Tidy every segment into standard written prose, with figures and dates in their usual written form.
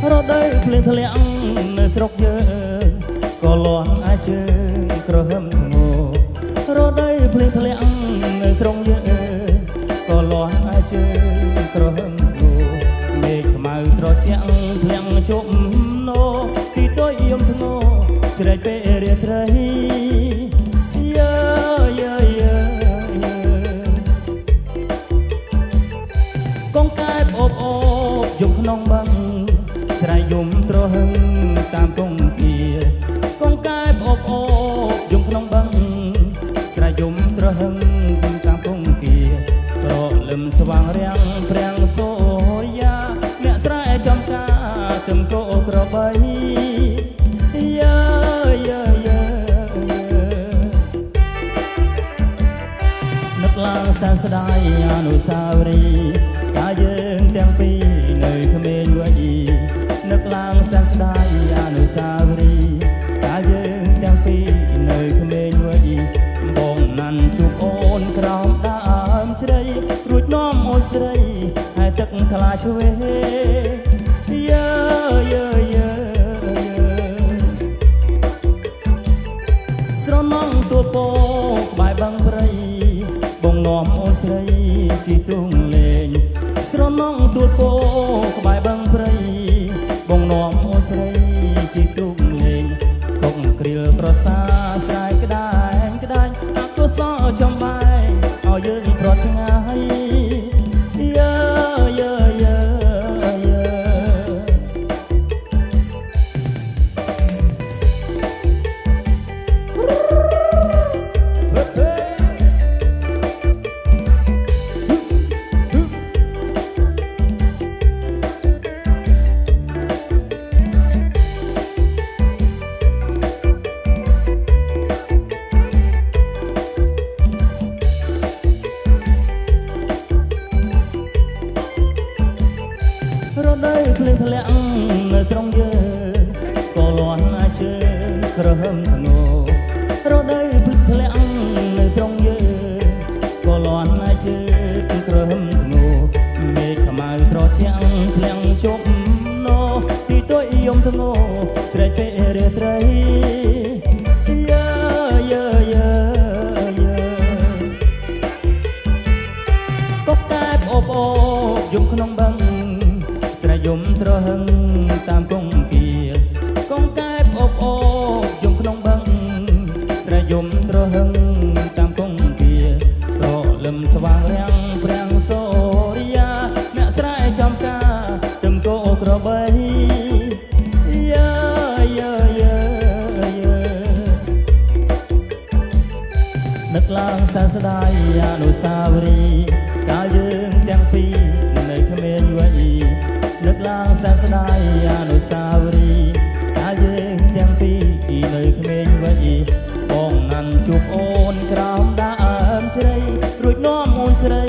រដូវភ្លៀងធ្លាក់នៅស្រុកយើងក៏លាន់អាចជើងក្រហមធ្ងោរដូវភ្លៀងធ្លាក់នៅស្រុកយើងក៏លាន់អាចជើងក្រហមធ្ងោមេឃខ្មៅត្រជាក់ធ្លាក់ជប់ណូទីតូចយំធ្ងោជ្រែកពេលរាត្រីកងកែបអូបអូបយំក្នុងបឹងស្រែយំត្រហឹងតាមពងគាកងកែបអូបអូបយំក្នុងបឹងស្រែយំត្រហឹងតាមពងគាប្រលឹមស្វាងរាំងព្រាំងសូរិយាអ្នកស្រែចំការទឹមកោក្របីនឹកឡើងសែនស្ដាយអនុស្សាវរីយ៍កាលយើងទាំងពីរនៅក្មេងវ័យនឹកឡើងសែនស្ដាយអនុស្សាវរីយ៍កាលយើងទាំងពីរនៅក្មេងវ័យបងណាន់ជួបអូនក្រោមដើមជ្រៃរួចនាំអូនស្រីហើយទឹកថ្លាឆ្វេស្រណងទួលពោក្បែរបឹងព្រៃបងនាំអូនស្រីជីទុំលេងស្រណងទួលពោក្បែរបឹងព្រៃបងនាំអូនស្រីជីទុំលេងកុកគ្រីលប្រសាស្រែក្ដាញក្ដាញអកុសលចំបែងឲ្យយើងប្រត់ឆ្ងាយរដូវភ្លៀងធ្លាក់នៅស្រុកយើងក៏លាន់អាចជើងក្រហមធ្ងោរដូវភ្លៀងធ្លាក់នៅស្រុកយើងក៏លាន់អាចជើងក្រហមធ្ងោមេឃខ្មៅត្រជាក់ធ្លាក់ជប់ណូទីតូចយំធ្ងោជ្រែកពេលរាត្រីកុកកែបអូបអូបយំក្នុងបឹងស្រែយំត្រហឹងតាមគង្គាកងកែបអូបអូបយំក្នុងបឹងស្រែយំត្រហឹងតាមគង្គាប្រលឹមស្វាងរាំងព្រាំងសូរិយាអ្នកស្រែចំការទឹមកោក្របីនឹកឡើងសែនស្ដាយអនុស្សាវរីយ៍កាលយើងទាំងពីរនៅក្មេងវ័យនឹកឡើងសែនស្ដាយអនុស្សាវរីយ៍កាលយើងទាំងពីរនៅក្មេងវ័យបងណាន់ជួបអូនក្រោមដើមជ្រៃរួចនាំអូនស្រី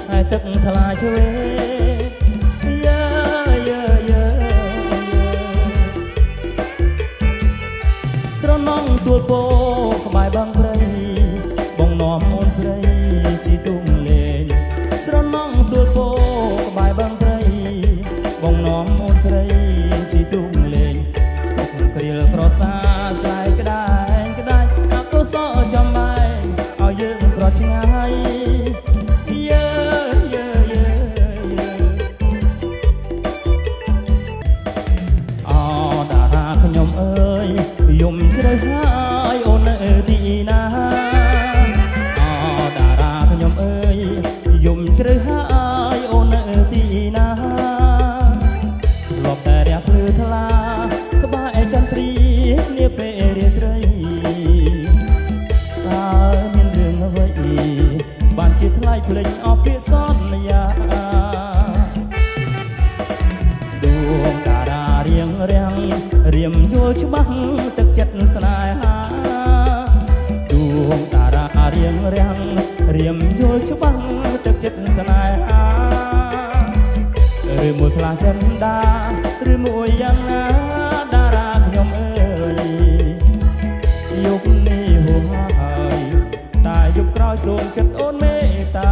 ហើយទឹកថ្លាឆ្វេស្រណងទួលពោក្បែរបឹងព្រៃបងនាំអូនស្រីជីទុំលេងស្រណងទួលពោក្បែរបឹងព្រៃបងនាំអូនស្រីជីទុំលេងកុកគ្រីលប្រសាស្រែក្ដាញក្ដាញអកុសលចំបែងឲ្យយើងប្រត់ឆ្ងាយអូតារាខ្ញុំអើយយំជ្រៅហើយអូននៅទីណាអូតារាខ្ញុំអើយយំជ្រៅហើយអូននៅទីណាលោកតែរះភ្លឺថ្លាក្បែរចន្ទ្រីនាពេលរាត្រីតើមានរឿងអ្វីបានជាថ្លៃភ្លេចអស់ពាក្យសន្យាដួងតារារៀងរាំងរៀមយល់ច្បាស់ទឹកចិត្តស្នេហាដួងតារារៀងរាំងរៀមយល់ច្បាស់ទឹកចិត្តស្នេហាឬមួយខ្លាចិនដាឬមួយយ៉ាងណាតារាខ្ញុំអើយយប់នេះហួហើយតែយប់ក្រោយសូមចិត្តអូនមេត្តា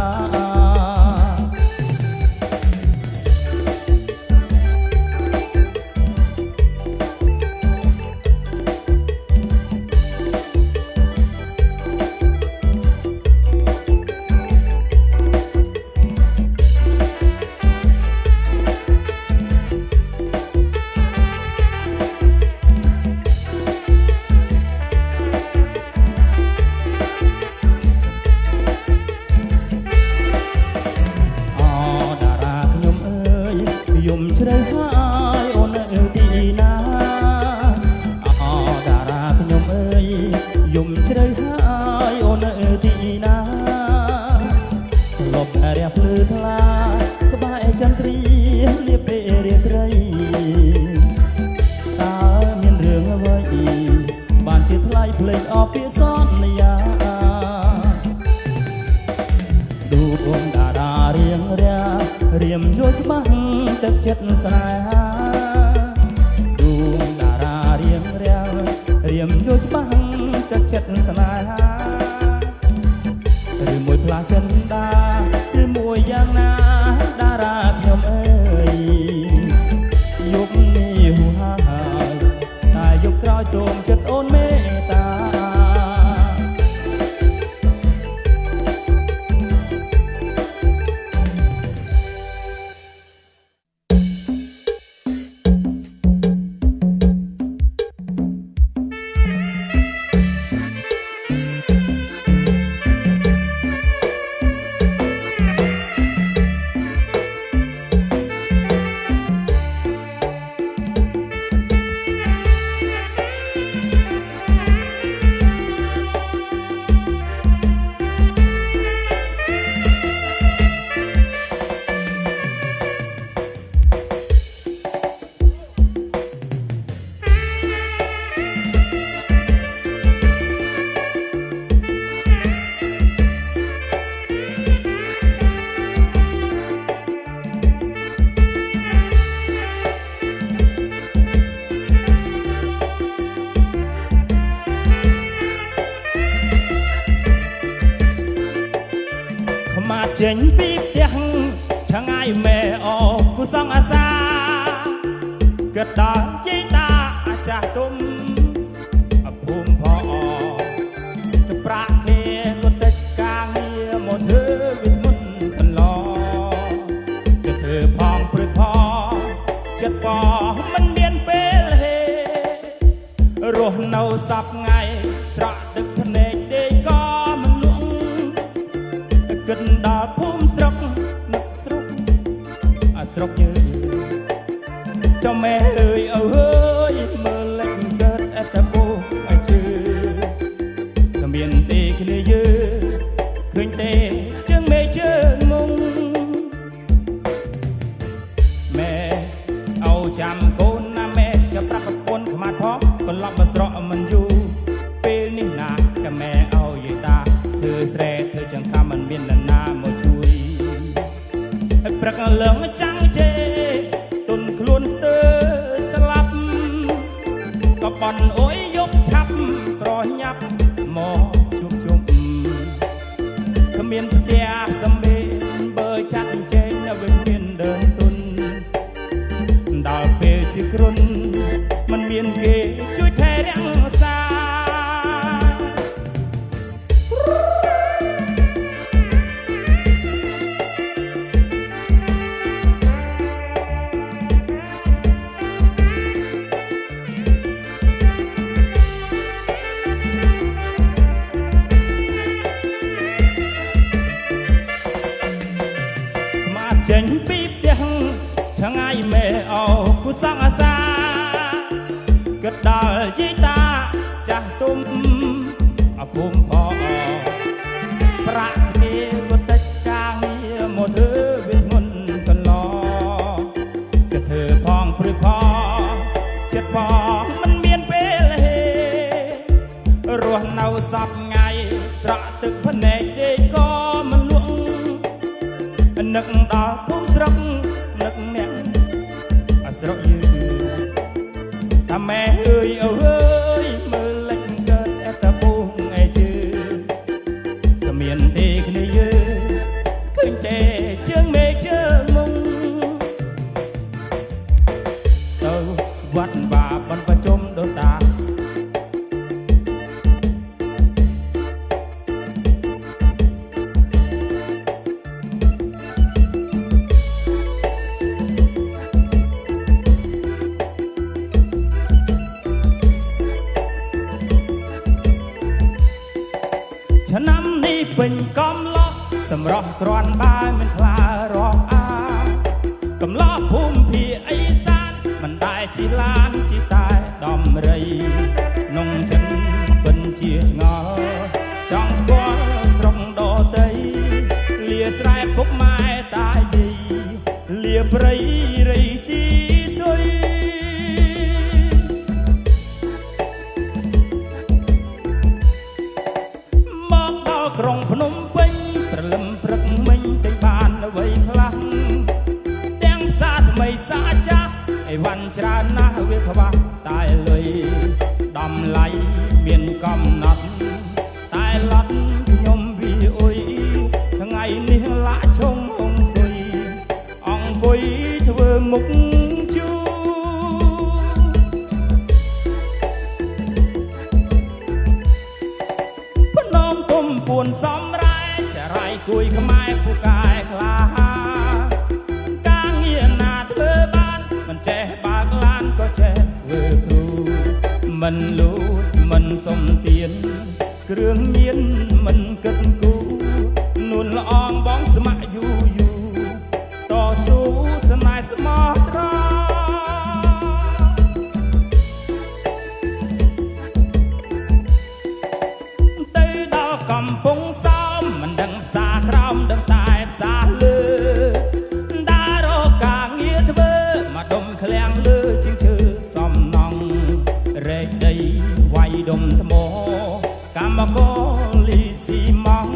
ចេញពីផ្ទះឆ្ងាយមេអូគូសងអាសាគិតដល់យាយតាអាចាស់ទុំភូមិផអចប្រាក់គេក៏តិចការងារមកធ្វើវិមុនកន្លจะធ្វើផងព្រឹកផងចិត្តផងមិនមានពេលហេរស់នៅសពថ្ងៃស្រក់ទឹកភ្នែកដេកក៏មិនលក់គិតដល់ភូមិស្រុកនឹកស្រុកស្រុកយើងចាំម៉ែអើយអើយមើលលេចកើតអត្តពូឲ្យជឿគ្មានទេគ្នាយើងឃើញទេជើងមេជើងមុងម៉ែអោចាំកូនណាម៉ែក៏ប្រាប់ប្រពន្ធខ្មាត់ផងក៏ឡប់មកស្រកមិនយូរពេលនេះណាក៏ម៉ែអោយយាយតាធ្វើស្រែធ្វើចង្កាំមិនមាននរណាមកជួយឲ្យព្រឹកឡើងចាំងជេទុនខ្លួនស្ទើស្លាប់ក៏បន់អុយយកឆាប់ប្រញាប់មកជួបជុំគ្មានផ្ទះសំបេបើចាត់ចេញវិញមានដើមទុនដល់ពេលជាគ្រុនមិនមានគេជួយថែរក្សាចេញពីផ្ទះឆ្ងាយមេអូគូសងអាសាគិតដល់យាយតាចាស់ទុំអភូមិផប្រាក់គ្នាក៏តិចការងារមកធ្វើវិមុនកន្លจะធ្វើផងព្រឹកផងចិត្តផងមិនមានពេលហេរស់នៅសពថ្ងៃស្រក់ទឹកភ្នែកដេកក៏មិនលក់នឹកដល់ភូមិស្រុកនឹកអ្នកស្រុកយើងថាម៉ែអើយអើយមើលលេចកើតអត្តពូឯជើគ្មានទេគ្នាយើងឃើញទេជើងមេជើងមុងទៅវត្តបាបនប្រជុំដូនតាឆ្នាំនេះពេញកំឡោះសម្រស់ក្រាន់បើមិនខ្លារកអាកំឡោះភូមិភាគអេសានមិនដែលជីឡានជីតែដំរីនងចិនបិនជាឆ្ងល់ចង់ស្គាល់ស្រុកដតីលាស្រែពុកម៉ែតាយាយលាព្រៃរីទីទុយក្រុងភ្នំពេញព្រលឹមព្រឹកមិញទិញបានអ្វីខ្លះទាំងផ្សារថ្មីសាចាស់អីវ៉ាន់ច្រើនណាស់វាខ្វះតែលុយតម្លៃមានកំណត់តែឡត់ខ្ញុំវាអុយថ្ងៃនេះលាក់ឈុំអងសុយអង្គុយធ្វើមុខជូពួនសំរែចរៃគួយខ្មែរពូកែក្លាការងារណាធ្វើបានមិនចេះបើកឡានក៏ចេះធ្វើគ្រូមិនលូតមិនសុំទៀនគ្រឿងញៀនមិនគិតគូនួនល្អងបងស្ម័គ្រយូរតស៊ូស្នេហ៍ស្មោះត្រង់កំពុងសោមមិនដឹងផ្សារក្រោមដឹងតែផ្សារលើដារកការងារធ្វើមកដុំឃ្លាំងលើជាងឈើសំណងរែកដីវាយដុំថ្មកម្មករលីស៊ីម៉ង់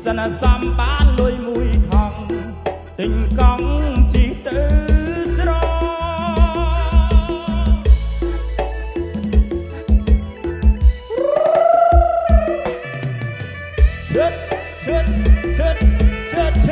សិនសំបានលុយមួយថងទិញកង់ជីទៅស្រឈើ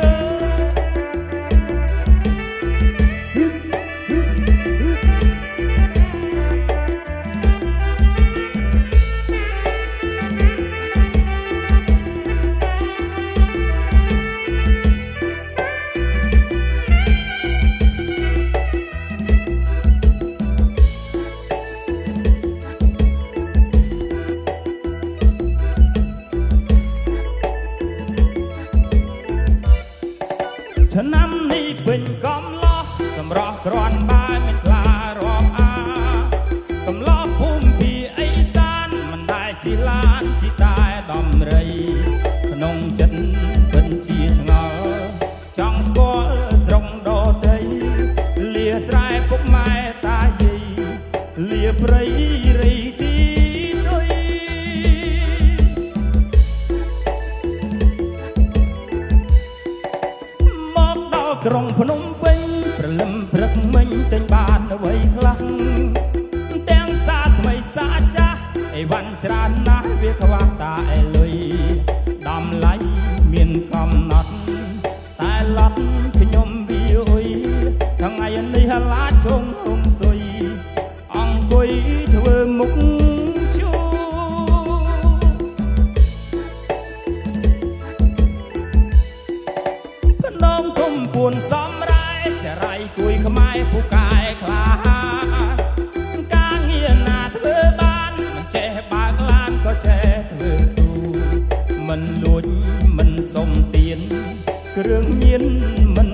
ខ្មែរតាយាយលាព្រៃរីទីទុយមកដល់ក្រុងភ្នំពេញព្រលឹមព្រឹកមិញទិញបានអ្វីខ្លះទាំងសាថ្មីសាចាស់អីវ៉ាន់ច្រើនណាស់វាខ្វះតាអេលុយតម្លៃមានកំណត់តែឡត់ខ្ញុំវាអុយថ្ងៃនេះឡាជុំរុំសុយអង្គុយធ្វើមុខជួភ្នំគុំពួនសំរ៉ែចរៃគួយខ្មែរពូកែខ្លាការងារណាធ្វើបានមិនចេះបើកឡានក៏ចេះធ្វើទូមិនលួចមិនសុំទៀនគ្រឿងញៀនមិន